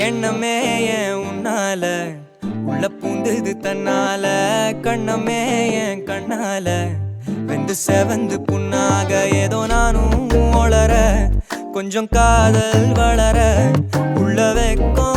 எண்ணமே ஏன் உன்னால உள்ள பூந்தது தன்னால கண்ணமே ஏன் கண்ணால வெந்து செவந்து புண்ணாக ஏதோ நானும் ஒளர கொஞ்சம் காதல் வளர உள்ள வெக்கம்